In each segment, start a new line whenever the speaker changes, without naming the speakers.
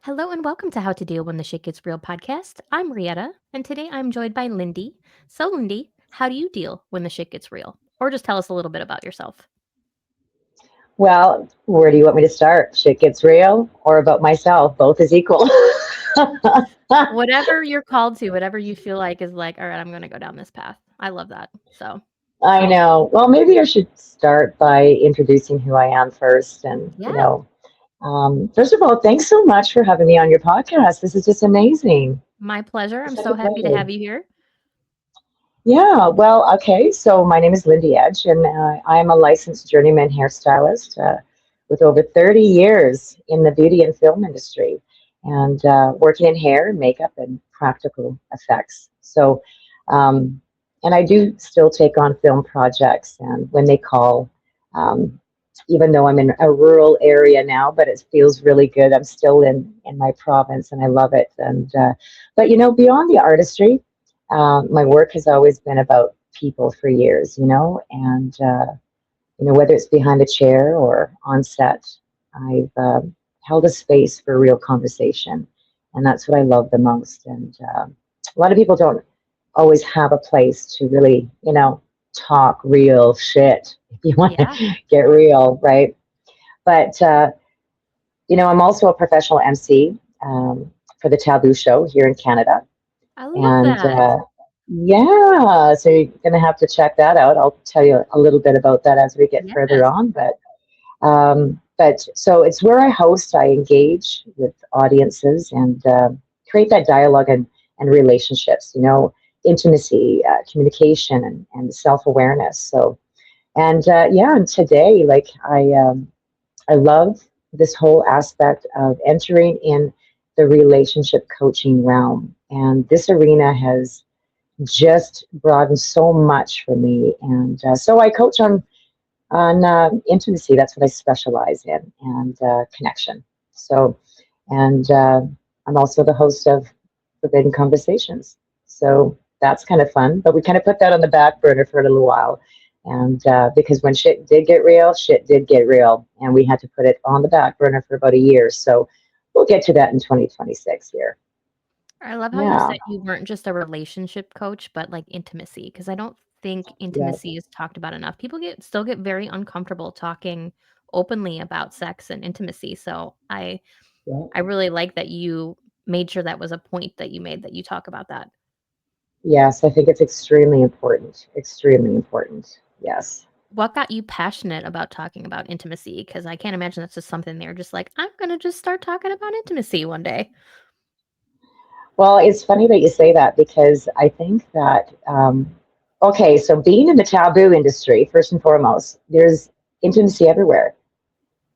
Hello and welcome to How to Deal When the Shit Gets Real podcast. I'm Rietta, and today I'm joined by Lindy. So, Lindy, how do you deal when the shit gets real? Or just tell us a little bit about yourself.
Well, where do you want me to start? Shit gets real or about myself? Both is equal.
Whatever you're called to, whatever you feel like is like, all right, I'm going to go down this path. I love that. So,
I know. Well, maybe I should start by introducing who I am first.
yeah,
First of all, thanks so much for having me on your podcast. This is just amazing.
my pleasure. I'm
It's such
so
a
happy to
pleasure.
have you here.
Yeah, well, okay. So my name is Lindi Edge, and I am a licensed journeyman hairstylist with over 30 years in the beauty and film industry and working in hair, makeup, and practical effects. Um, and I do still take on film projects and when they call, um, even though I'm in a rural area now, but it feels really good. I'm still in my province and I love it. But beyond the artistry, my work has always been about people for years, and whether it's behind a chair or on set, I've held a space for real conversation, and that's what I love the most. And a lot of people don't always have a place to really, talk real shit if you want
Yeah,
to get real, right? But I'm also a professional MC for the Taboo Show here in Canada.
I love
And
that.
yeah, so you're going to have to check that out. I'll tell you a little bit about that as we get further
Yes.
on. But so it's where I host, I engage with audiences and create that dialogue and relationships, intimacy, communication, and self awareness. And today, like I love this whole aspect of entering in the relationship coaching realm. And this arena has just broadened so much for me. And so I coach on intimacy. That's what I specialize in, and connection. So, and I'm also the host of Forbidden Conversations. So that's kind of fun. But we kind of put that on the back burner for a little while. And because when shit did get real, and we had to put it on the back burner for about a year. So we'll get to that in 2026 here.
I love how you
Yeah.
said you weren't just a relationship coach, but like intimacy, because I don't think
Yeah.
intimacy is talked about enough. People still get very uncomfortable talking openly about sex and intimacy. So
Yeah.
I really like that you made sure that was a point that you made that you talk about that.
Yes, I think it's extremely important. Extremely important. Yes.
What got you passionate about talking about intimacy? Because I can't imagine that's just something they're just like, I'm gonna just start talking about intimacy one day.
Well, it's funny that you say that because I think that, okay, so being in the taboo industry, first and foremost, there's intimacy everywhere,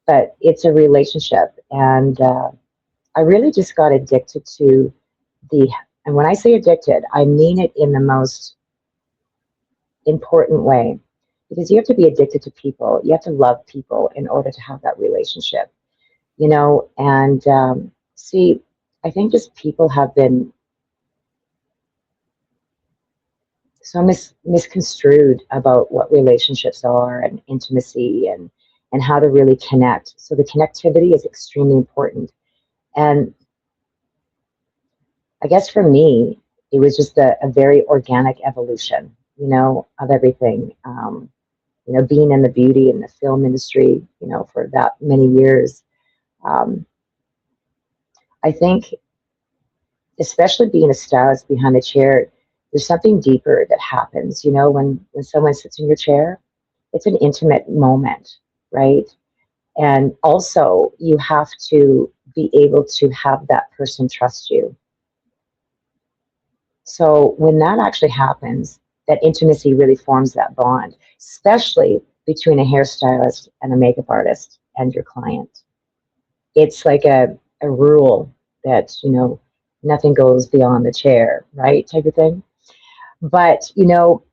but it's a relationship. And I really just got addicted to the, and when I say addicted, I mean it in the most important way because you have to be addicted to people. You have to love people in order to have that relationship, and see, I think just people have been so misconstrued about what relationships are and intimacy and how to really connect. So the connectivity is extremely important. And I guess for me, it was just a very organic evolution, of everything. Being in the beauty and the film industry, for that many years. Um, I think, especially being a stylist behind a chair, there's something deeper that happens, when someone sits in your chair, it's an intimate moment, right? And also, you have to be able to have that person trust you. So, when that actually happens, that intimacy really forms that bond, especially between a hairstylist and a makeup artist and your client. It's like a rule that, nothing goes beyond the chair, right? Type of thing. But,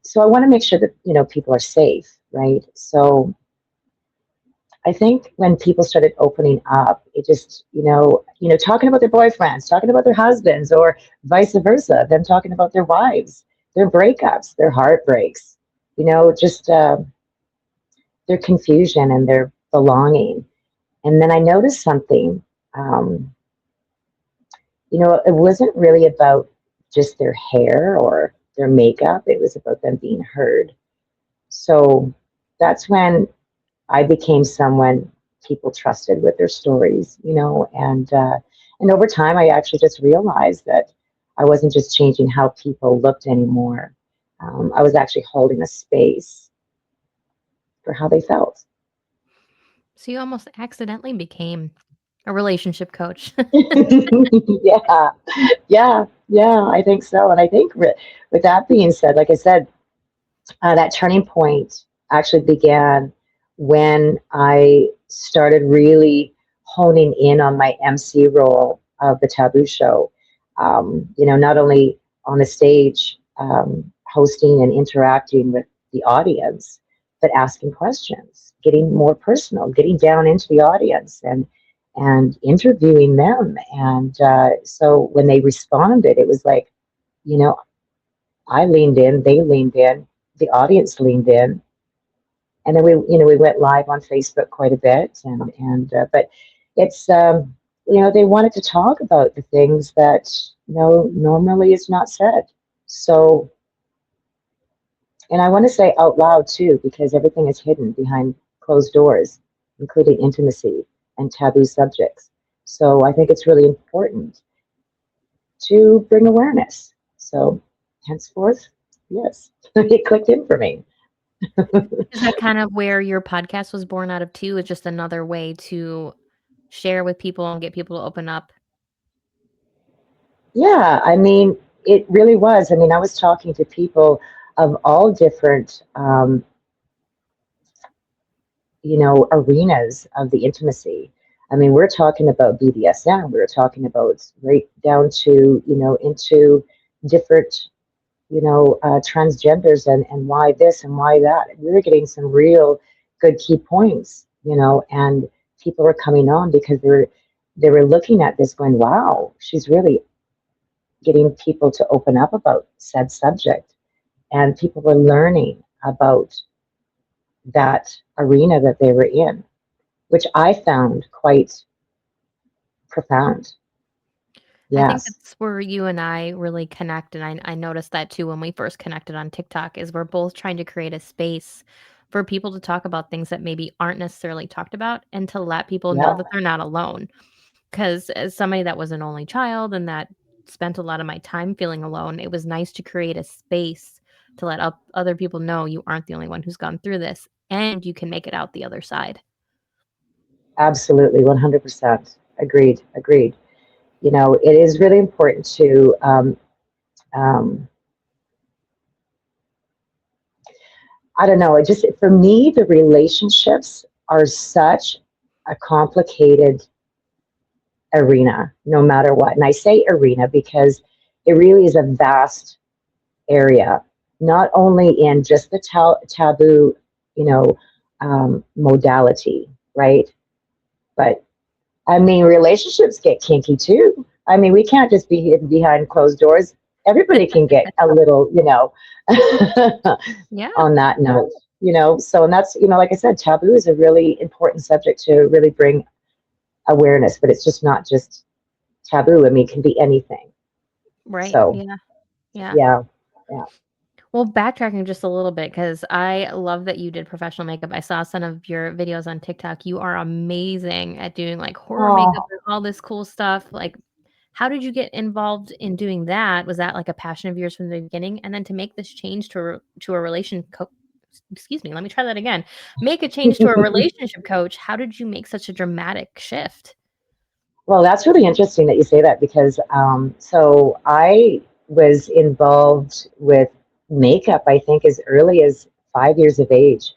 so I want to make sure that, people are safe, right? So I think when people started opening up, it just, talking about their boyfriends, talking about their husbands, or vice versa, them talking about their wives, their breakups, their heartbreaks, just their confusion and their belonging. And then I noticed something. Um, it wasn't really about just their hair or their makeup. It was about them being heard. So that's when I became someone people trusted with their stories, and over time, I actually just realized that I wasn't just changing how people looked anymore. I was actually holding a space for how they felt.
So you almost accidentally became a relationship coach.
Yeah, yeah, I think so. And I think with that being said, like I said, that turning point actually began when I started really honing in on my MC role of the Taboo Show. Not only on the stage, hosting and interacting with the audience, but asking questions, getting more personal, getting down into the audience and interviewing them. And so when they responded, it was like, you know, I leaned in, they leaned in, the audience leaned in, and then we went live on Facebook quite a bit, and but it's they wanted to talk about the things that normally is not said. So, and I want to say out loud too, because everything is hidden behind closed doors, including intimacy and taboo subjects. So I think it's really important to bring awareness. So henceforth, yes, it clicked in for me.
Is that kind of where your podcast was born out of too? Is just another way to share with people and get people to open up?
Yeah, I mean, it really was. I mean, I was talking to people of all different, arenas of the intimacy. I mean, we're talking about BDSM. We're talking about right down to, into different, transgenders and why this and why that. We were getting some real good key points, and people were coming on because they were looking at this going, wow, she's really getting people to open up about said subject. And people were learning about that arena that they were in, which I found quite profound.
I think
Yes.
that's where you and I really connect, and I noticed that too when we first connected on TikTok, is we're both trying to create a space for people to talk about things that maybe aren't necessarily talked about and to let people know
Yeah,
that they're not alone. Because as somebody that was an only child and that spent a lot of my time feeling alone, it was nice to create a space to let up other people know you aren't the only one who's gone through this and you can make it out the other side.
absolutely. 100%. Agreed. Agreed. It is really important to, um, I don't know, it just, for me, the relationships are such a complicated arena, no matter what. And I say arena because it really is a vast area, not only in just the taboo, you know, modality, right? But I mean, relationships get kinky too. I mean, we can't just be hidden behind closed doors. Everybody can get a little,
Yeah,
on that note, So, and that's, like I said, taboo is a really important subject to really bring awareness, but it's just not just taboo. I mean, it can be anything.
right.
So,
Yeah. Yeah.
yeah, yeah.
Well, backtracking just a little bit because I love that you did professional makeup. I saw some of your videos on TikTok. You are amazing at doing like horror makeup
Oh,
and all this cool stuff. Like, how did you get involved in doing that? Was that like a passion of yours from the beginning? And then to make this change to a excuse me, let me try that again. Make a change to a relationship coach. How did you make such a dramatic shift?
well, that's really interesting that you say that because so I was involved with makeup, I think, as early as 5 years of age.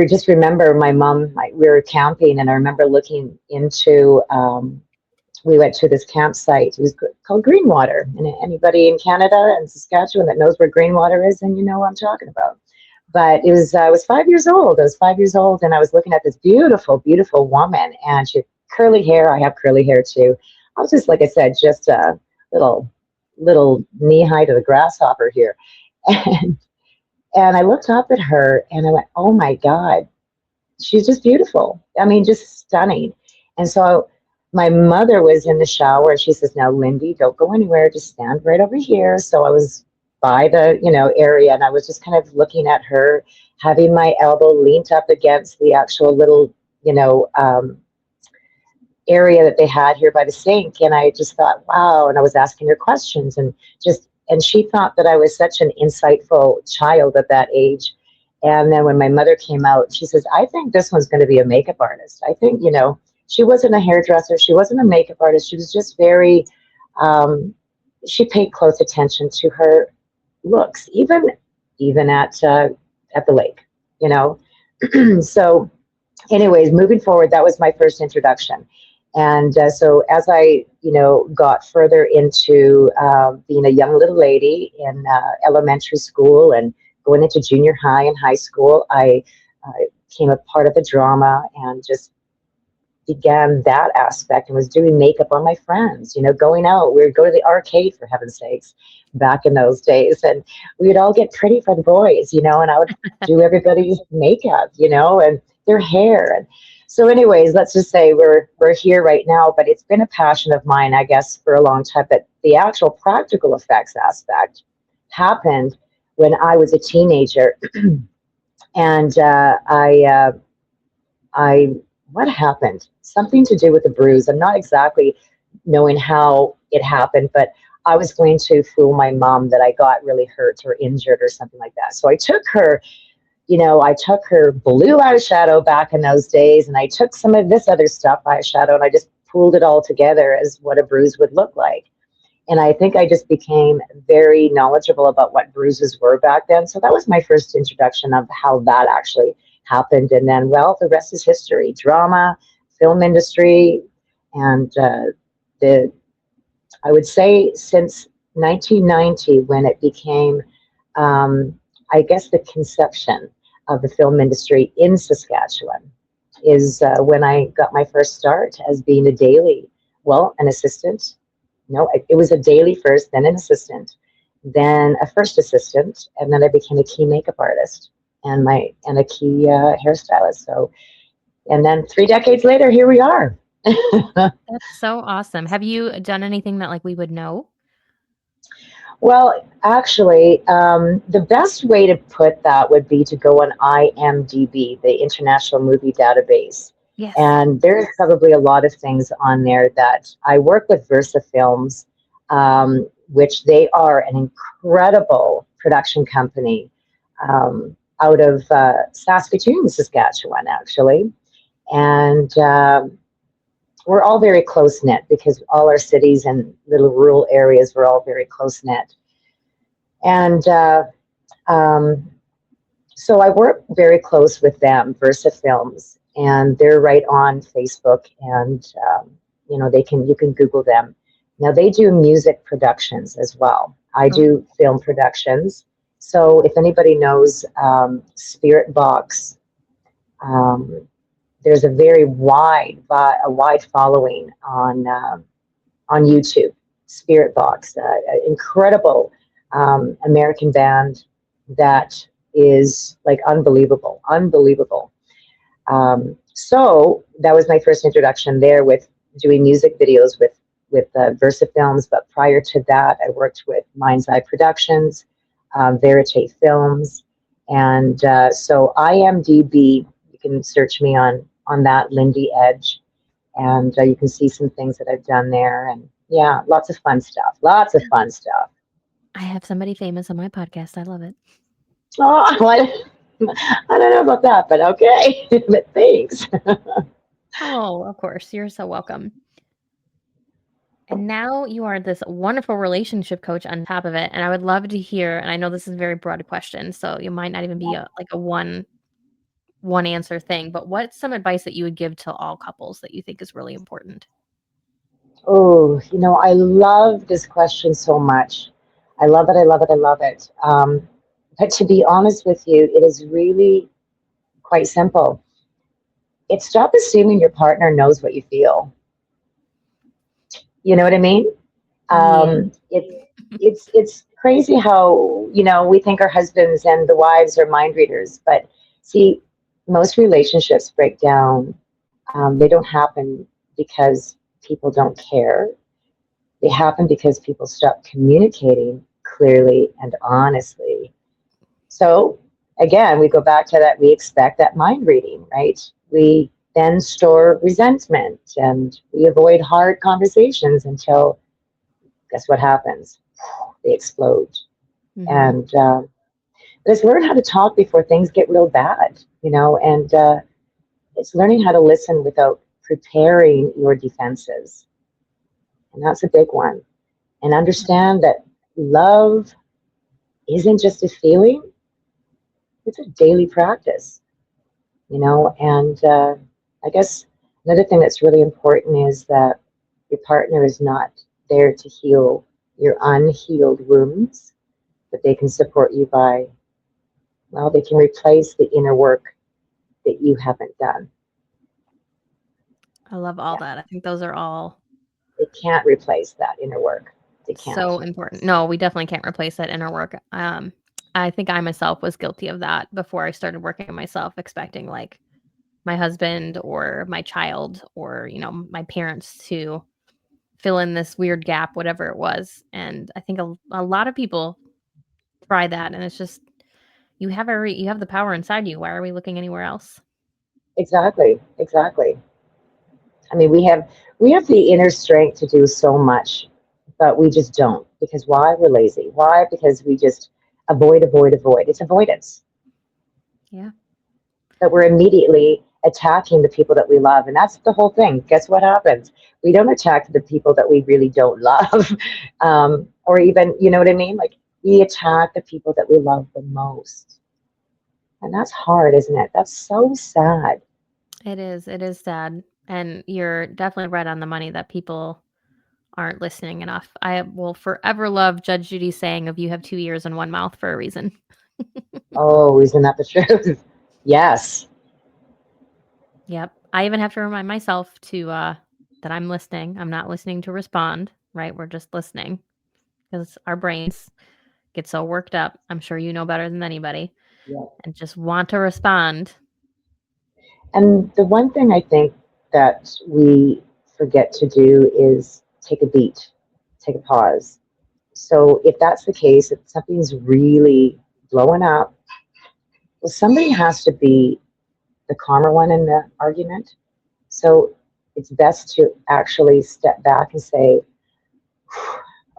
Just remember my mom, we were camping, and I remember looking into, we went to this campsite. It was called Greenwater. And anybody in Canada and Saskatchewan that knows where Greenwater is, and you know what I'm talking about. But I was 5 years old. I was 5 years old, and I was looking at this beautiful, beautiful woman, and she had curly hair. I have curly hair too. I was just, like I said, just a little, little knee high to the grasshopper here, and I looked up at her, and I went, "Oh my God, she's just beautiful. I mean, just stunning." And so my mother was in the shower and she says, "Now, Lindy, don't go anywhere. Just stand right over here." So I was by the, area, and I was just kind of looking at her, having my elbow leaned up against the actual little, you know, area that they had here by the sink. And I just thought, wow. And I was asking her questions, and she thought that I was such an insightful child at that age. And then when my mother came out, she says, "I think this one's going to be a makeup artist." I think, she wasn't a hairdresser. She wasn't a makeup artist. She was just very, she paid close attention to her looks, even at the lake, you know. So, anyways, moving forward, that was my first introduction. And so as I, got further into being a young little lady in elementary school and going into junior high and high school, I became a part of the drama and just began that aspect and was doing makeup on my friends, going out. We would go to the arcade, for heaven's sakes, back in those days. And we would all get pretty for the boys, and I would do everybody's makeup, and their hair. And so anyways, let's just say we're here right now, but it's been a passion of mine, I guess, for a long time. But the actual practical effects aspect happened when I was a teenager. And I what happened? Something to do with a bruise. I'm not exactly knowing how it happened, but I was going to fool my mom that I got really hurt or injured or something like that. So I took her, blue eyeshadow back in those days, and I took some of this other stuff, eyeshadow, and I just pooled it all together as what a bruise would look like. And I think I just became very knowledgeable about what bruises were back then. So that was my first introduction of how that actually happened. And then, well, the rest is history. Drama, film industry, and I would say since 1990, when it became, I guess, the conception of the film industry in Saskatchewan, is when I got my first start as being a daily, an assistant. No, it was a daily first, then an assistant, then a first assistant, and then I became a key makeup artist and a key hairstylist. So, and then 3 decades later, here we are.
That's so awesome. Have you done anything that we would know?
Well, actually, the best way to put that would be to go on IMDb, the International Movie Database.
Yes.
And there's probably a lot of things on there that I work with Versa Films, which they are an incredible production company out of Saskatoon, Saskatchewan, actually. And we're all very close knit because all our cities and little rural areas were all very close knit. And so I work very close with them, Versa Films, and they're right on Facebook, and you can Google them. Now they do music productions as well. I do film productions. So if anybody knows Spirit Box, there's a very wide following on YouTube. Spirit Box, incredible American band that is unbelievable. So that was my first introduction there with doing music videos with Versa Films. But prior to that, I worked with Mind's Eye Productions, Verite Films, and so IMDb. You can search me on that, Lindi Edge, and you can see some things that I've done there. And yeah, lots of fun stuff.
I have somebody famous on my podcast. I love it.
Oh, I don't know about that, but okay. But thanks.
Oh, of course. You're so welcome. And now you are this wonderful relationship coach on top of it. And I would love to hear, and I know this is a very broad question, so you might not even be a one answer thing, but what's some advice that you would give to all couples that you think is really important?
Oh, I love this question so much. I love it. But to be honest with you, it is really quite simple. It's stop assuming your partner knows what you feel. You know what I mean? It's crazy how, we think our husbands and the wives are mind readers, but see, most relationships break down. They don't happen because people don't care. They happen because people stop communicating clearly and honestly. So again, we go back to that, we expect that mind reading, right? We then store resentment and we avoid hard conversations until, guess what happens? They explode.
Mm-hmm.
And let's learn how to talk before things get real bad, and it's learning how to listen without preparing your defenses. And that's a big one. And understand that love isn't just a feeling, it's a daily practice, and I guess another thing that's really important is that your partner is not there to heal your unhealed wounds, but they can support you by, well, they can replace the inner work that you haven't done.
I love all
Yeah,
that. I think those are all
they can't replace that inner work. They can't.
so important. No, we definitely can't replace that inner work. I think I myself was guilty of that before I started working on myself, expecting like my husband or my child or, my parents to fill in this weird gap, whatever it was. And I think a lot of people try that, and it's just you have the power inside you. Why are we looking anywhere else?
Exactly, exactly. I mean, we have the inner strength to do so much, but we just don't. Because why? We're lazy. Why? Because we just avoid, avoid, avoid. It's avoidance.
Yeah.
But we're immediately attacking the people that we love. And that's the whole thing. Guess what happens? We don't attack the people that we really don't love. Or even, you know what I mean? Like, we attack the people that we love the most. And that's hard, isn't it? That's so sad.
It is. It is sad. And you're definitely right on the money that people aren't listening enough. I will forever love Judge Judy's saying of you have 2 ears and one mouth for a reason.
Oh, isn't that the truth? Yes.
Yep. I even have to remind myself to that I'm listening. I'm not listening to respond, right? We're just listening because our brains get so worked up. I'm sure you know better than anybody
Yeah.
and just want to respond.
And the one thing I think that we forget to do is take a beat, take a pause. So if that's the case, if something's really blowing up, well, somebody has to be the calmer one in the argument. So it's best to actually step back and say,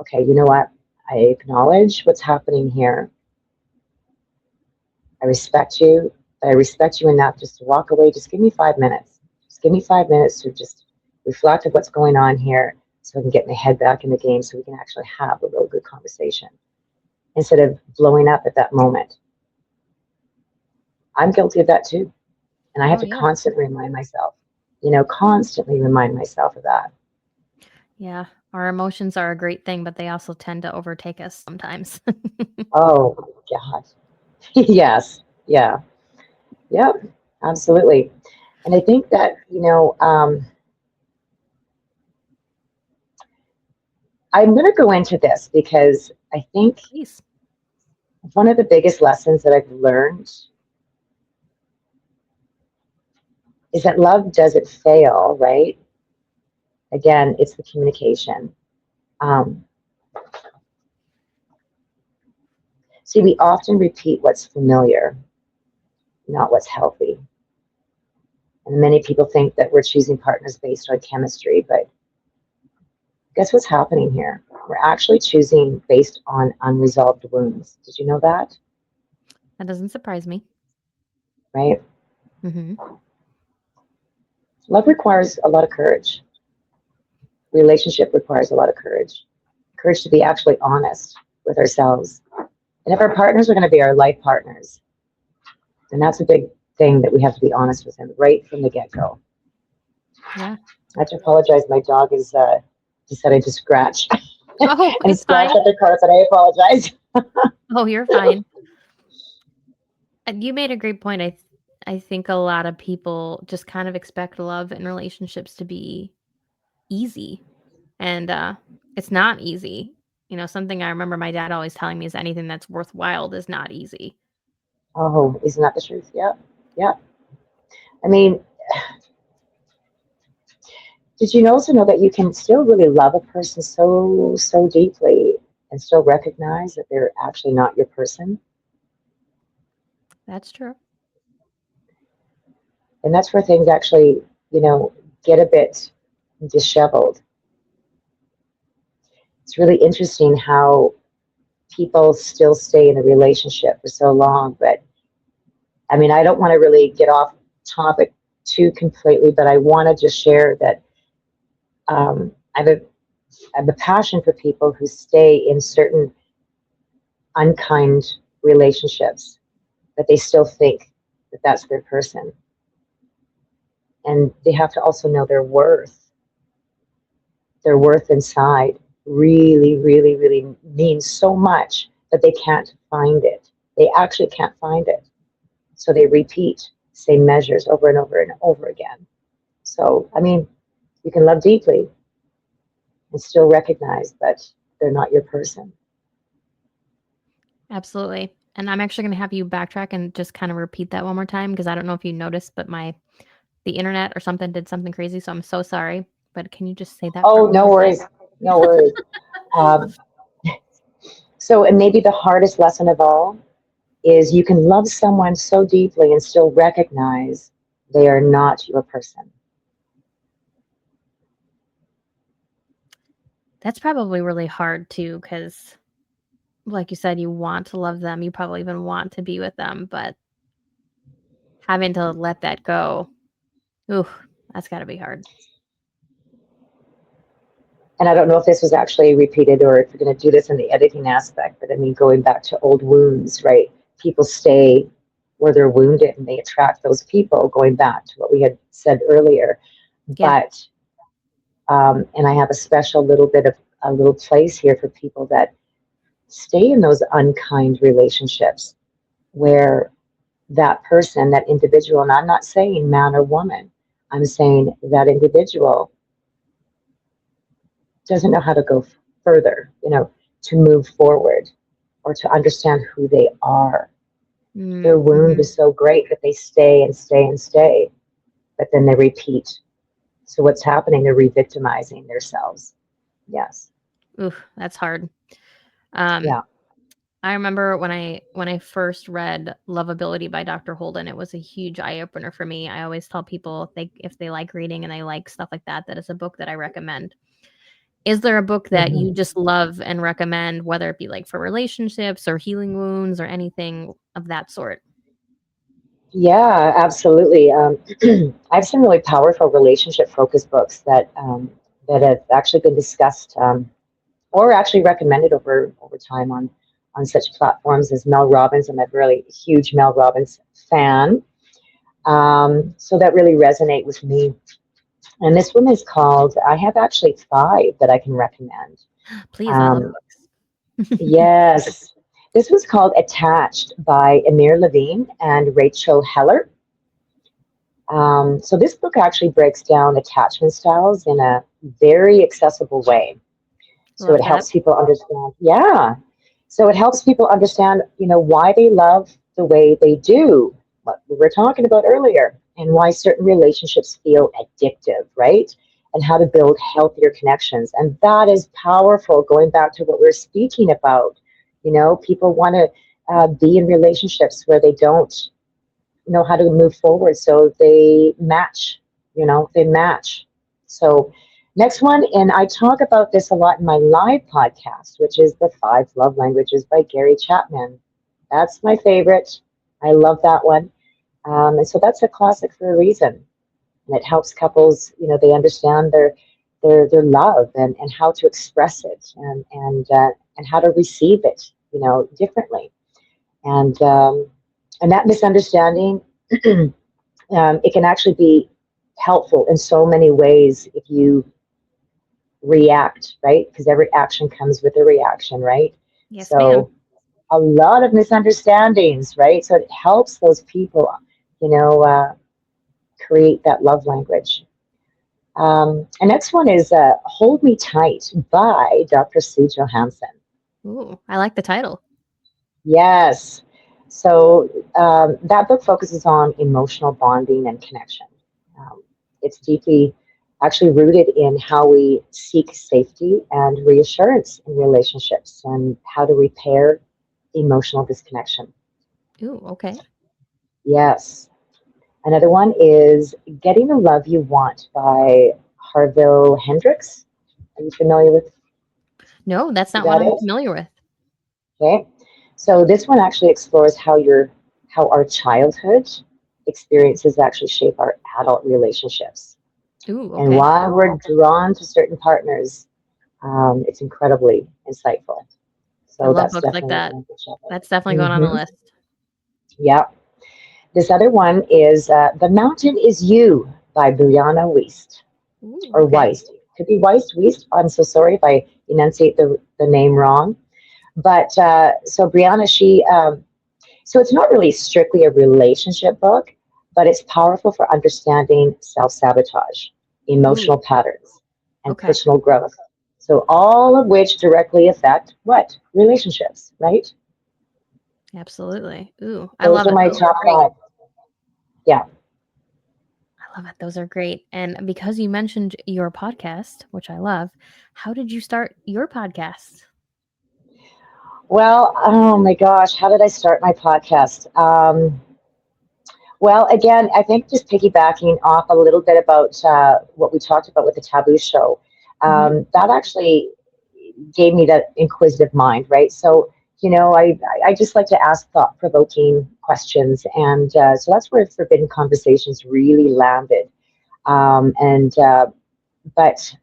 okay, you know what? I acknowledge what's happening here. I respect you, but I respect you enough just to walk away. Just give me 5 minutes. Just give me 5 minutes to just reflect on what's going on here so I can get my head back in the game so we can actually have a real good conversation instead of blowing up at that moment. I'm guilty of that too. And I have
Oh,
to
yeah.
constantly remind myself of that.
Yeah. Our emotions are a great thing, but they also tend to overtake us sometimes.
Oh, God. Yes. Yeah. Yep. Absolutely. And I think that, I'm going to go into this because I think
Please.
one of the biggest lessons that I've learned is that love doesn't fail, right? Again, it's the communication. Um, See, we often repeat what's familiar, not what's healthy. And many people think that we're choosing partners based on chemistry, but guess what's happening here? We're actually choosing based on unresolved wounds. Did you know that?
That doesn't surprise me.
Right?
Hmm.
Love requires a lot of courage. Relationship requires a lot of courage. Courage to be actually honest with ourselves. And if our partners are going to be our life partners, then that's a big thing that we have to be honest with them right from the get go.
Yeah.
I have to apologize. My dog is decided to scratch
Oh,
and
it's
splash
fine.
up the carpet. I apologize.
Oh, you're fine. And you made a great point. I think a lot of people just kind of expect love and relationships to be easy, and it's not easy. Something I remember my dad always telling me is anything that's worthwhile is not easy.
Oh, isn't that the truth? Yeah. Yeah. I mean, Did you also know that you can still really love a person so deeply and still recognize that they're actually not your person?
That's true.
And that's where things actually, get a bit disheveled. It's really interesting how people still stay in a relationship for so long. But I mean, I don't want to really get off topic too completely, but I want to just share that I have a passion for people who stay in certain unkind relationships, but they still think that that's their person. And they have to also know their worth. Their worth inside really, really, really means so much that they can't find it. They actually can't find it. So they repeat same measures over and over and over again. So, I mean, you can love deeply and still recognize that they're not your person.
Absolutely. And I'm actually going to have you backtrack and just kind of repeat that one more time because I don't know if you noticed, but the internet or something did something crazy. So I'm so sorry. But can you just say that
Oh,
part one
no
more time?
worries. No worries. Um, so, and maybe the hardest lesson of all is you can love someone so deeply and still recognize they are not your person.
That's probably really hard too because, like you said, you want to love them. You probably even want to be with them, but having to let that go, ooh, that's got to be hard.
And I don't know if this was actually repeated or if you're going to do this in the editing aspect, but I mean, going back to old wounds, right? People stay where they're wounded and they attract those people, going back to what we had said earlier.
Yeah.
But, and I have a special little bit of a little place here for people that stay in those unkind relationships where that person, that individual, and I'm not saying man or woman, I'm saying that individual doesn't know how to go further, to move forward or to understand who they are. Their wound
Mm-hmm.
is so great that they stay and stay and stay, but then they repeat. So what's happening? They're re-victimizing themselves. Yes.
Ooh, that's hard. Um,
Yeah.
I remember when I first read Lovability by Dr. Holden, it was a huge eye opener for me. I always tell people if they like reading and they like stuff like that, that is a book that I recommend. Is there a book that
Hmm.
you just love and recommend, whether it be like for relationships or healing wounds or anything of that sort?
Yeah, absolutely. I have some really powerful relationship focused books that have actually been discussed or actually recommended over time on such platforms as Mel Robbins. I'm a really huge Mel Robbins fan, so that really resonate with me. And this one is called. I have actually five that I can recommend.
Please, I love
Um,
books.
yes, this was called "Attached" by Amir Levine and Rachel Heller. So this book actually breaks down attachment styles in a very accessible way. So
Love
it
that.
helps people understand. Yeah. So it helps people understand, why they love the way they do, what we were talking about earlier, and why certain relationships feel addictive, right? And how to build healthier connections. And that is powerful, going back to what we're speaking about. People want to be in relationships where they don't know how to move forward. So they match, they match. So next one, and I talk about this a lot in my live podcast, which is The Five Love Languages by Gary Chapman. That's my favorite. I love that one. And so that's a classic for a reason. And it helps couples, they understand their love and how to express it and how to receive it, differently. And that misunderstanding, it can actually be helpful in so many ways if you react, right? Because every action comes with a reaction, right?
Yes, ma'am.
So a lot of misunderstandings, right? So it helps those people, you know, uh, create that love language. And next one is Hold Me Tight by Dr. Sue Johansson.
Ooh, I like the title.
Yes. So that book focuses on emotional bonding and connection. Um, it's deeply actually rooted in how we seek safety and reassurance in relationships and how to repair emotional disconnection.
Ooh, okay.
Yes. Another one is Getting the Love You Want by Harville Hendrix. Are you familiar with
No, that's
who
not one
that
I'm
is?
familiar with.
Okay. So this one actually explores how our childhood experiences actually shape our adult relationships.
Ooh,
And
okay.
why we're drawn to certain partners, it's incredibly insightful.
I
So
love
that's
books like
definitely
that.
one to check out.
That's definitely going on the
Mm-hmm.
list.
Yeah. This other one is The Mountain Is You by Brianna Wiest,
Ooh,
or
okay.
Weist. Could be Weist, Wiest. I'm so sorry if I enunciate the name wrong. But so Brianna, so it's not really strictly a relationship book, but it's powerful for understanding self sabotage,
Ooh,
emotional patterns, and
okay.
personal growth. So all of which directly affect what? Relationships, right?
Absolutely. Ooh, I
Those
love
are
it.
my
Those are
top
great.
five. Yeah.
I love it. Those are great. And because you mentioned your podcast, which I love, how did you start your podcast?
Well, oh my gosh, how did I start my podcast? Well, again, I think just piggybacking off a little bit about what we talked about with the Taboo Show,
Hmm.
that actually gave me that inquisitive mind, right? So, I just like to ask thought provoking questions. And so that's where Forbidden Conversations really landed. And but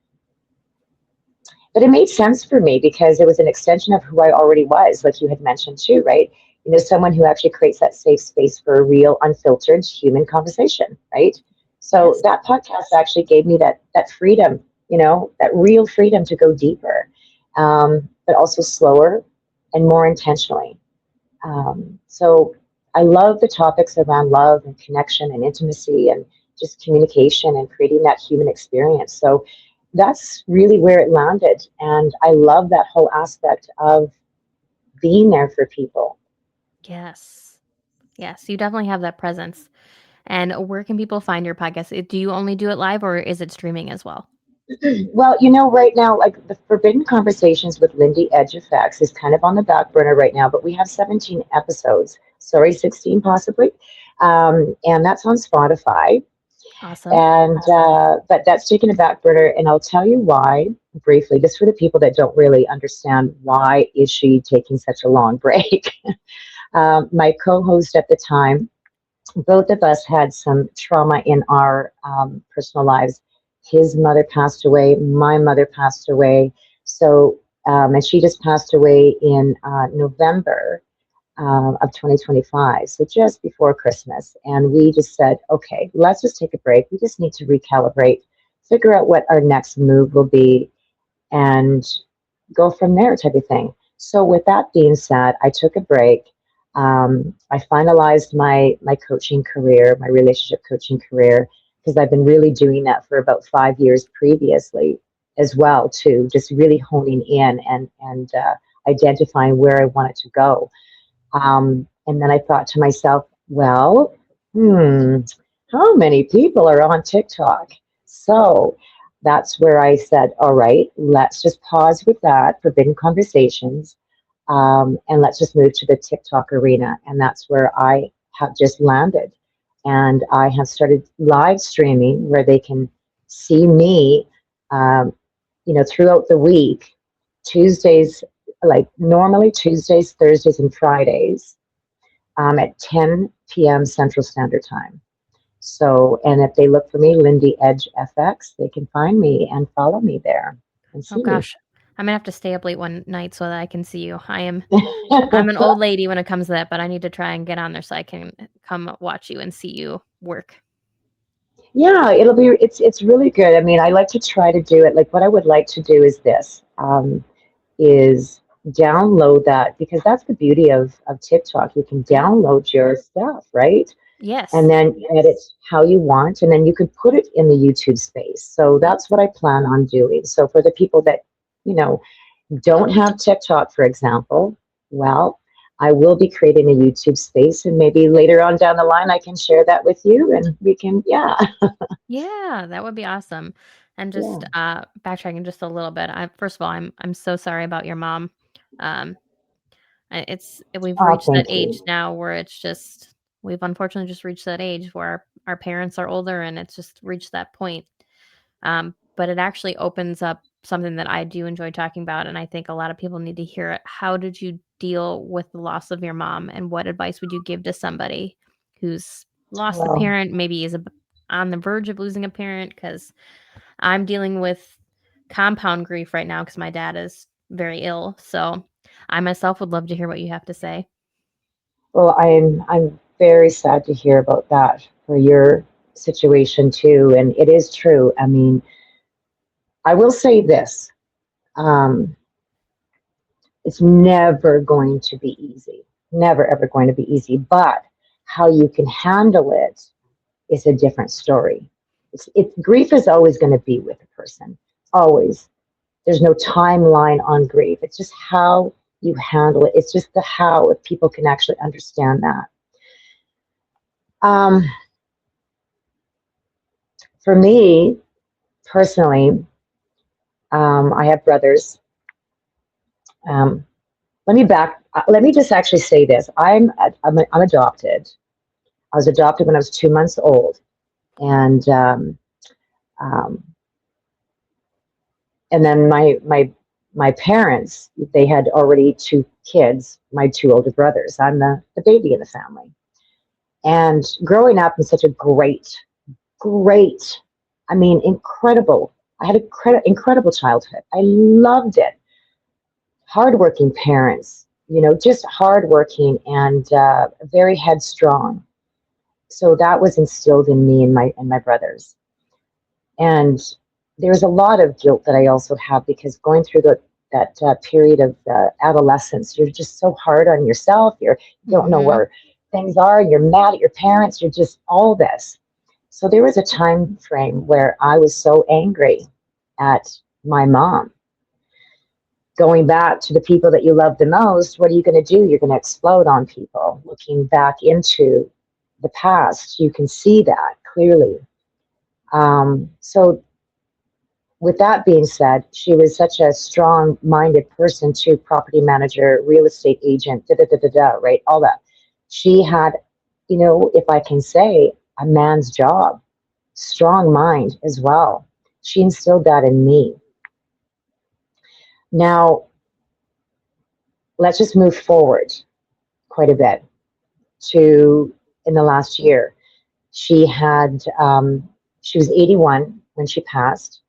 But it made sense for me because it was an extension of who I already was, like you had mentioned too, right? Someone who actually creates that safe space for a real, unfiltered human conversation, right? So
Yes.
that podcast actually gave me that freedom, that real freedom to go deeper, but also slower and more intentionally. So I love the topics around love and connection and intimacy and just communication and creating that human experience. So that's really where it landed. And I love that whole aspect of being there for people.
Yes. Yes. You definitely have that presence. And where can people find your podcast? Do you only do it live or is it streaming as well?
Well, right now, like the Forbidden Conversations with Lindi Edge Effects is kind of on the back burner right now, but we have 17 episodes. Sorry, 16 possibly. And that's on Spotify.
Awesome.
And but that's taken a back burner, and I'll tell you why briefly, just for the people that don't really understand why is she taking such a long break. My co-host at the time, both of us had some trauma in our personal lives. His mother passed away, my mother passed away, so and she just passed away in November of 2025, so just before Christmas. And we just said, okay, let's just take a break. We just need to recalibrate, figure out what our next move will be, and go from there, type of thing. So, with that being said, I took a break. I finalized my coaching career, my relationship coaching career, because I've been really doing that for about 5 years previously as well, too, just really honing in and identifying where I wanted to go. And then I thought to myself, well, how many people are on TikTok? So that's where I said, all right, let's just pause with that, Forbidden Conversations, and let's just move to the TikTok arena. And that's where I have just landed. And I have started live streaming where they can see me, um, throughout the week, Tuesdays, like normally Tuesdays, Thursdays, and Fridays at 10 p.m. Central Standard Time. So, and if they look for me, Lindi Edge FX, they can find me and follow me there and
Oh
see me.
gosh. I'm gonna have to stay up late one night so that I can see you. I'm an old lady when it comes to that, but I need to try and get on there so I can come watch you and see you work.
Yeah, it's really good. I mean, I like to try to do it. Like what I would like to do is this, is download that because that's the beauty of TikTok. You can
Yeah.
download your stuff, right? And
Yes.
then edit how you want, and then you could put it in the YouTube space. So
Yes.
that's what I plan on doing. So for the people that, you know, don't have TikTok, for example, well, I will be creating a YouTube space, and maybe later on down the line, I can share that with you, and we can, yeah.
Yeah, that would be awesome. And just
Yeah.
backtracking just a little bit. First of all, I'm so sorry about your mom. Um, we've
Oh,
reached that
thank
age
you.
now where it's just we've unfortunately just reached that age where our parents are older, and it's just reached that point. But it actually opens up something that I do enjoy talking about, and I think a lot of people need to hear it. How did you deal with the loss of your mom, and what advice would you give to somebody who's lost a
Well,
parent, maybe is on the verge of losing a parent? Because I'm dealing with compound grief right now because my dad is very ill. So I myself would love to hear what you have to say.
well, I'm very sad to hear about that for your situation too, and it is true. I mean, I will say this: um, it's never going to be easy, never ever going to be easy. But how you can handle it is a different story. Grief is always going to be with a person, always. There's no timeline on grief. It's just how you handle it. It's just the how, if people can actually understand that. Um, for me personally, I have brothers. Um, Let me just actually say this. I'm adopted. I was adopted when I was 2 months old, and um, then my parents, they had already two kids. My two older brothers. I'm the baby in the family. And growing up in such a great, I mean, incredible. I had an incredible childhood. I loved it. Hardworking parents, just hardworking and very headstrong. So that was instilled in me and my brothers. And there's a lot of guilt that I also have because going through that period of adolescence, you're just so hard on yourself. You don't know
Mm-hmm.
where things are. You're mad at your parents. You're just all this. So there was a time frame where I was so angry at my mom. Going back to the people that you love the most, what are you going to do? You're going to explode on people. Looking back into the past, you can see that clearly. So with that being said, she was such a strong minded person too, property manager, real estate agent, da da da da da, right? All that. She had, if I can say, a man's job, strong mind as well. She instilled that in me. Now, let's just move forward quite a bit to in the last year. She had, she was 81 when she passed.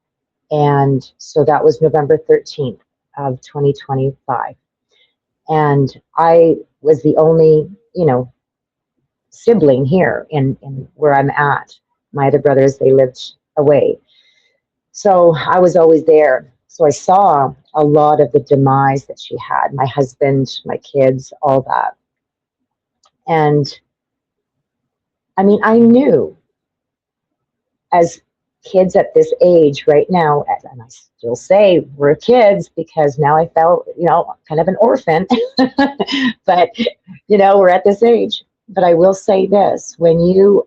And so that was November 13th of 2025. And I was the only, sibling here in where I'm at. My other brothers, they lived away. So I was always there. So I saw a lot of the demise that she had, my husband, my kids, all that. And I mean, I knew as kids at this age right now, and I still say we're kids because now I felt, kind of an orphan, but, we're at this age. But I will say this, when you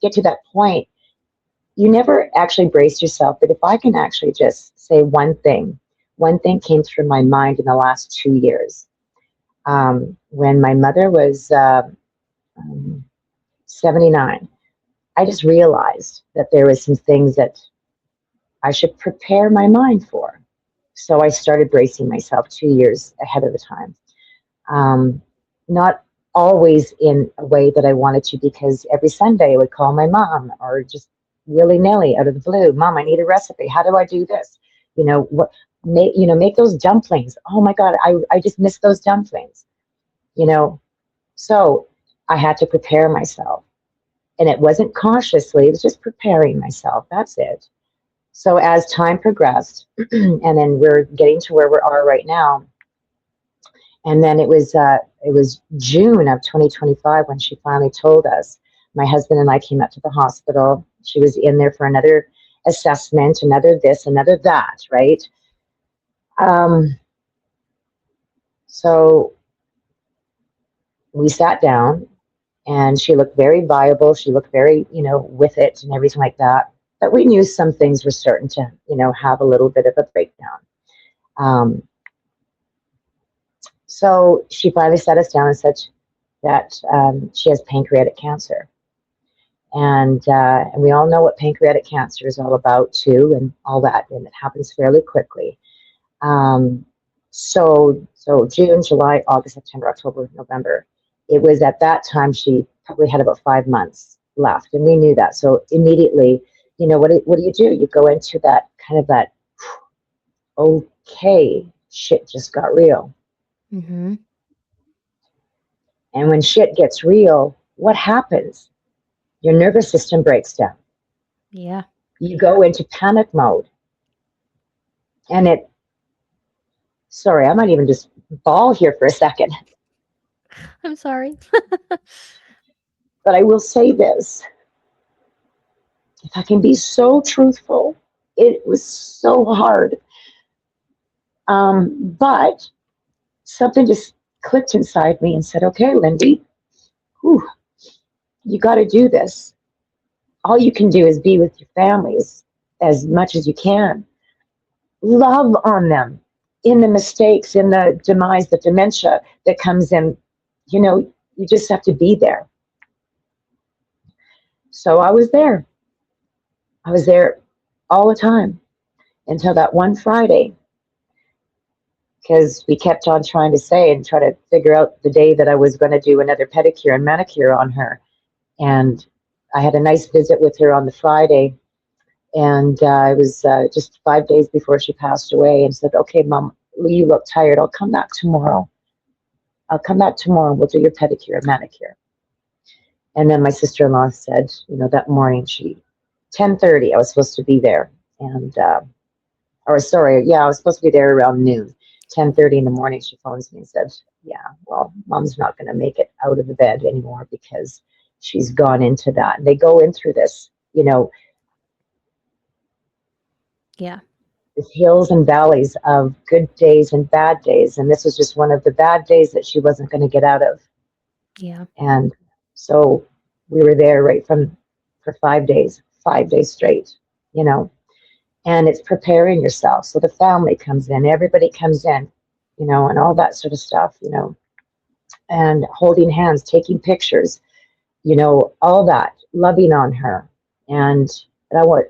get to that point, you never actually brace yourself. But if I can actually just say one thing came through my mind in the last 2 years. When my mother was 79, I just realized that there was some things that I should prepare my mind for. So I started bracing myself 2 years ahead of the time. Not always in a way that I wanted to, because every Sunday I would call my mom, or just willy nilly out of the blue, Mom, I need a recipe. How do I do this? What make those dumplings. Oh my God, I just miss those dumplings. You know, so I had to prepare myself. And it wasn't cautiously, it was just preparing myself. That's it. So as time progressed, and then we're getting to where we are right now, and then it was June of 2025 when she finally told us. My husband and I came up to the hospital. She was in there for another assessment, another this, another that, right? Um, so we sat down, and she looked very viable. She looked very, with it and everything like that. But we knew some things were starting to, have a little bit of a breakdown. Um, so she finally sat us down and said that she has pancreatic cancer. And we all know what pancreatic cancer is all about too, and all that, and it happens fairly quickly. Um, so June, July, August, September, October, November. It was at that time she probably had about 5 months left, and we knew that. So immediately, what do you do? You go into that kind of that, okay, shit just got real.
Mm-hmm.
And when shit gets real, what happens? Your nervous system breaks down.
Yeah.
You go into panic mode. And sorry, I might even just bawl here for a second.
I'm sorry.
But I will say this, if I can be so truthful, it was so hard. But something just clicked inside me and said, okay, Lindy, whew, you got to do this. All you can do is be with your families as much as you can. Love on them in the mistakes, in the demise, the dementia that comes in. You just have to be there. So I was there. I was there all the time until that one Friday, because we kept on trying to say and try to figure out the day that I was going to do another pedicure and manicure on her. And I had a nice visit with her on the Friday, and it was just 5 days before she passed away, and said, okay, Mom, you look tired. I'll come back tomorrow. We'll do your pedicure and manicure. And then my sister-in-law said, that morning 10:30, I was supposed to be there. And, I was supposed to be there around noon. 10:30 in the morning, she phones me and said, yeah, well, Mom's not going to make it out of the bed anymore because she's gone into that. And they go in through this,
Yeah.
this hills and valleys of good days and bad days. And this was just one of the bad days that she wasn't going to get out of.
Yeah.
And so we were there for 5 days straight, and it's preparing yourself. So the family comes in, everybody comes in, and all that sort of stuff, and holding hands, taking pictures, all that, loving on her. And I want,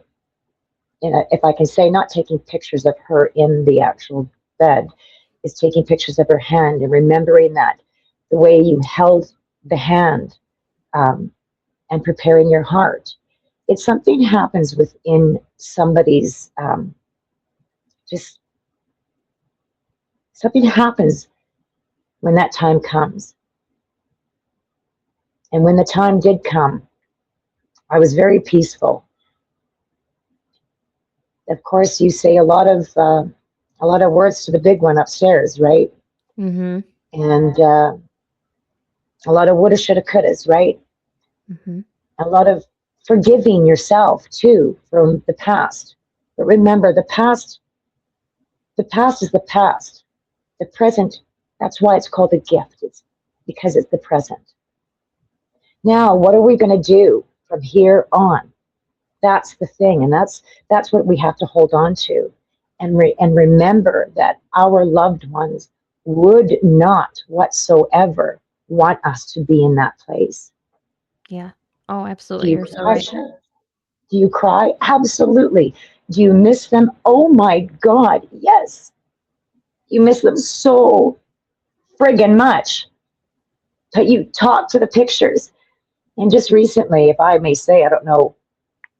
if I can say, not taking pictures of her in the actual bed, is taking pictures of her hand and remembering that the way you held the hand, and preparing your heart. It's something happens within somebody's, just something happens when that time comes. And when the time did come, I was very peaceful. Of course, you say a lot of words to the big one upstairs, right?
Mm-hmm.
And a lot of woulda, shoulda, couldas, right?
Mm-hmm.
A lot of forgiving yourself too from the past. But remember, the past is the past. The present, that's why it's called a gift. It's because it's the present. Now, what are we going to do from here on? That's the thing, and that's what we have to hold on to, and remember that our loved ones would not whatsoever want us to be in that place.
Yeah. Oh,
Do
absolutely.
you
You're so
cry?
right.
Do you cry? Absolutely. Do you miss them? Oh my God, yes. You miss them so friggin' much. But you talk to the pictures. And just recently, if I may say, I don't know,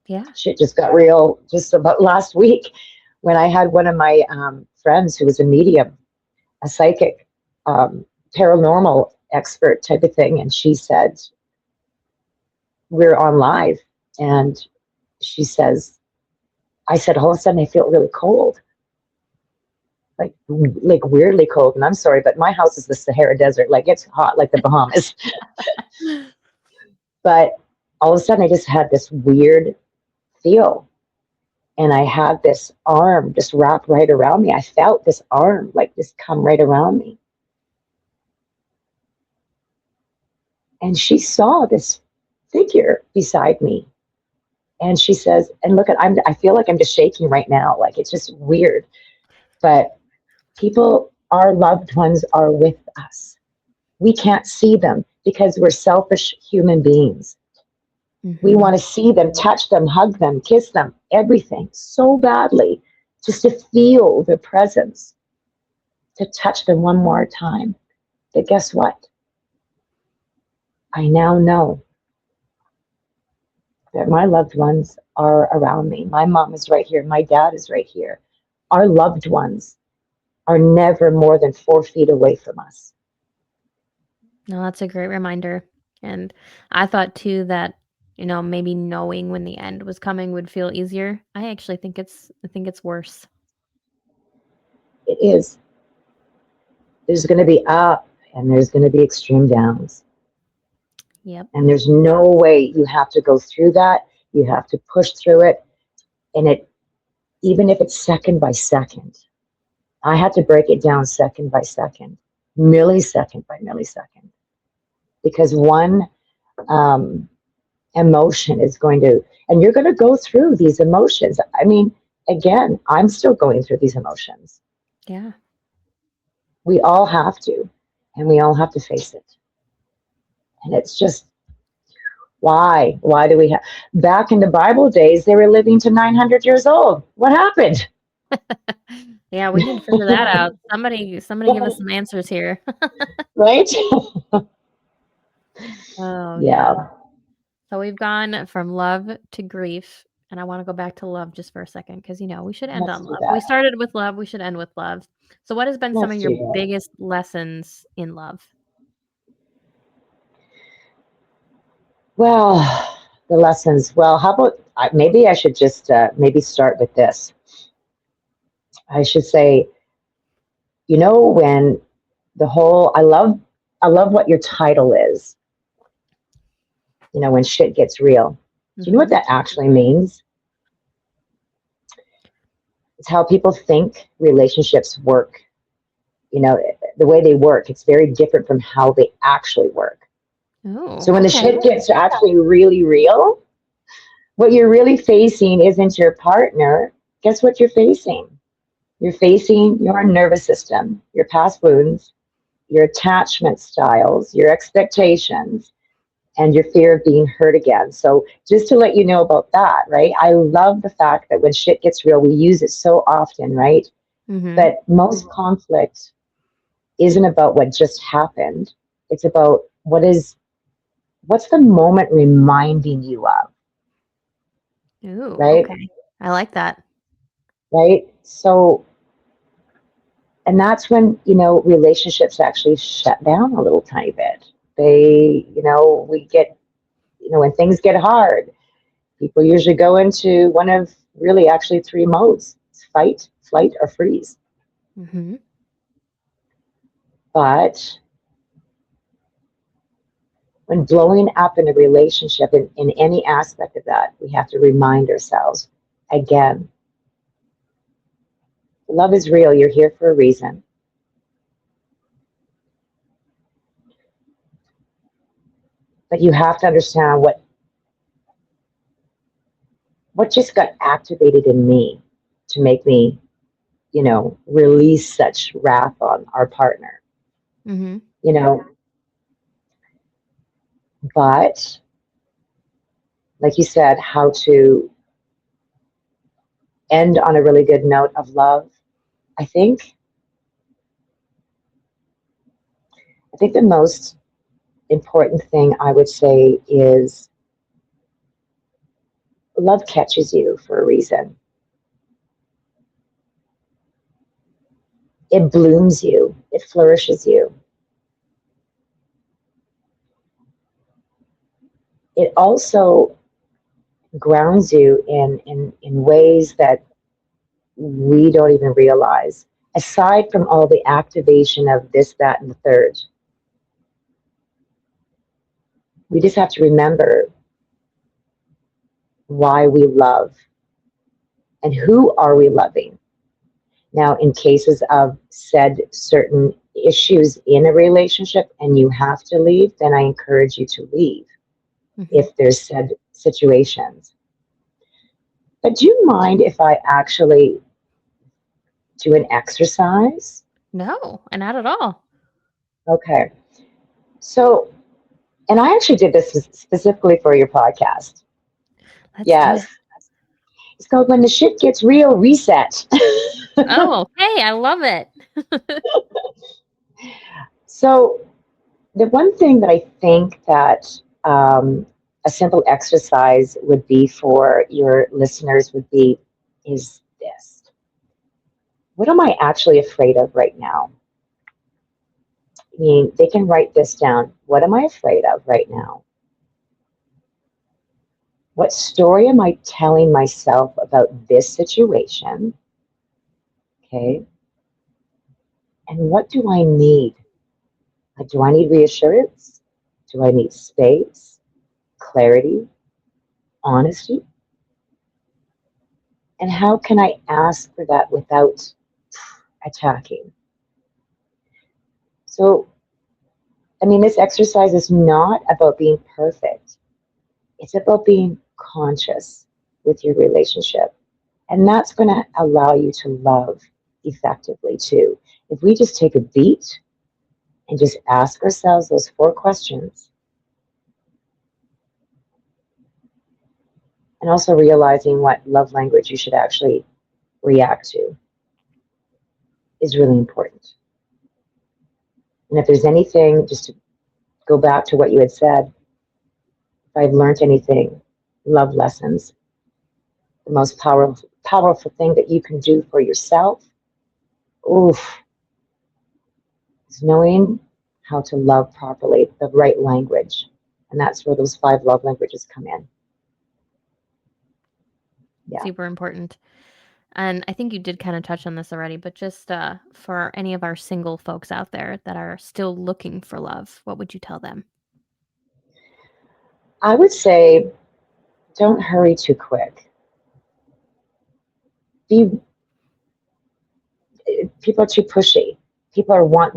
Yeah.
shit just got real just about last week when I had one of my friends who was a medium, a psychic, paranormal expert type of thing. And she said, we're on live. And she says, I said, all of a sudden I feel really cold. Like weirdly cold. And I'm sorry, but my house is the Sahara Desert. Like it's hot like the Bahamas. But all of a sudden I just had this weird feel. And I had this arm just wrap right around me. I felt this arm like just come right around me. And she saw this figure beside me. And she says, and look, I feel like I'm just shaking right now. Like, it's just weird. But people, our loved ones are with us. We can't see them because we're selfish human beings. We
Mm-hmm.
want to see them, touch them, hug them, kiss them, everything so badly, just to feel their presence, to touch them one more time. But guess what? I now know that my loved ones are around me. My mom is right here. My dad is right here. Our loved ones are never more than 4 feet away from us.
No, that's a great reminder. And I thought too that, maybe knowing when the end was coming would feel easier. I actually think it's worse.
It is. There's going to be up and there's going to be extreme downs.
Yep.
And there's no way you have to go through that. You have to push through it. And even if it's second by second, I had to break it down second by second, millisecond by millisecond, because one um, emotion is going to, and you're going to go through these emotions. I mean, again, I'm still going through these emotions.
Yeah.
We all have to, and we all have to face it. And it's just, why? Why do we have, back in the Bible days, they were living to 900 years old. What happened?
Yeah, we need to figure that out. Somebody give us some answers here.
Right?
Oh, yeah.
Yeah,
So we've gone from love to grief, and I want to go back to love just for a second because we should end
let's
on
do
love. We
that.
started with love, we should end with love. So what has been some
Let's
of
do
your
that.
biggest lessons in love?
Well, the lessons. Well, how about maybe I should just maybe start with this. I should say, when the whole I love what your title is. When shit gets real. Do you know what
Mhm.
that actually means? It's how people think relationships work. The way they work. It's very different from how they actually work.
Oh,
So when the
okay.
shit gets actually really real, what you're really facing isn't your partner. Guess what you're facing? You're facing your nervous system, your past wounds, your attachment styles, your expectations, and your fear of being hurt again. So, just to let you know about that, right? I love the fact that when shit gets real, we use it so often, right?
Mhm.
But most conflict isn't about what just happened. It's about what's the moment reminding you of,
Ooh,
right?
okay. I like that.
Right? So, and that's when relationships actually shut down a little tiny bit. We get, when things get hard, people usually go into one of really actually three modes: it's fight, flight, or freeze.
Mhm.
But when blowing up in a relationship, in any aspect of that, we have to remind ourselves again, love is real. You're here for a reason. But you have to understand what just got activated in me to make me, release such wrath on our partner.
Mhm.
You know, but like you said, how to end on a really good note of love. I think I think the most important thing I would say is love catches you for a reason. It blooms you. It flourishes you. It also grounds you in ways that we don't even realize. Aside from all the activation of this, that, and the third, we just have to remember why we love and who are we loving. Now, in cases of said certain issues in a relationship and you have to leave, then I encourage you to leave
Mhm.
if there's said situations. But do you mind if I actually do an exercise?
No, not at all.
Okay. So, and I actually did this specifically for your podcast.
Let's do
Yes.
it.
It's called When the Shit Gets Real Reset.
Oh, okay. I love it.
So, the one thing that I think that a simple exercise would be for your listeners would be is this. What am I actually afraid of right now? I mean, they can write this down. What am I afraid of right now? What story am I telling myself about this situation? Okay. And what do I need? Like, do I need reassurance? Do I need space, clarity, honesty? And how can I ask for that without attacking? So, I mean, this exercise is not about being perfect, it's about being conscious with your relationship. And that's going to allow you to love effectively too. If we just take a beat and just ask ourselves those four questions, and also realizing what love language you should actually react to is really important. And if there's anything, just to go back to what you had said, if I've learned anything, love lessons, the most powerful thing that you can do for yourself, oof, is knowing how to love properly, the right language. And that's where those five love languages come in. Yeah.
Super important. And I think you did kind of touch on this already, but just for any of our single folks out there that are still looking for love, what would you tell them?
I would say don't hurry too quick. Be People are too pushy. People are want.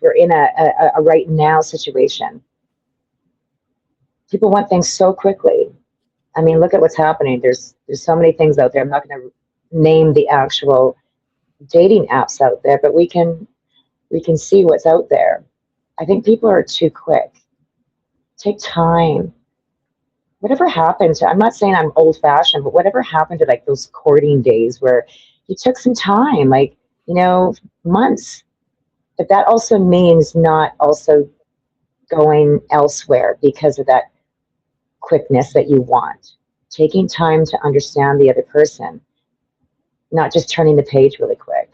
We're in a right now situation. People want things so quickly. I mean, look at what's happening. There's so many things out there. I'm not going to name the actual dating apps out there, but we can see what's out there. I think people are too quick. Take time. Whatever happened to, I'm not saying I'm old fashioned, but whatever happened to like those courting days where you took some time, like, months. But that also means not also going elsewhere because of that quickness that you want. Taking time to understand the other person, not just turning the page really quick.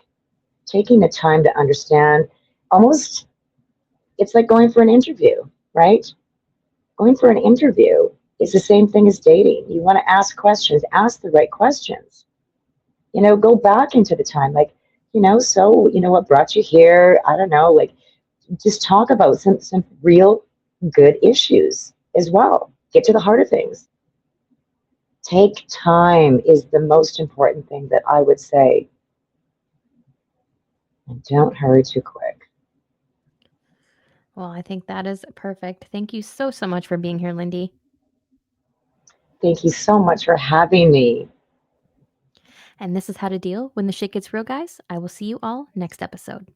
Taking the time to understand, almost, it's like going for an interview, right? Going for an interview is the same thing as dating. You want to ask questions, ask the right questions. Go back into the time, like, so, what brought you here? I don't know, like, just talk about some real good issues as well. Get to the heart of things. Take time is the most important thing that I would say. And don't hurry too quick.
Well, I think that is perfect. Thank you so, so much for being here, Lindy.
Thank you so much for having me.
And this is how to deal when the shit gets real, guys. I will see you all next episode.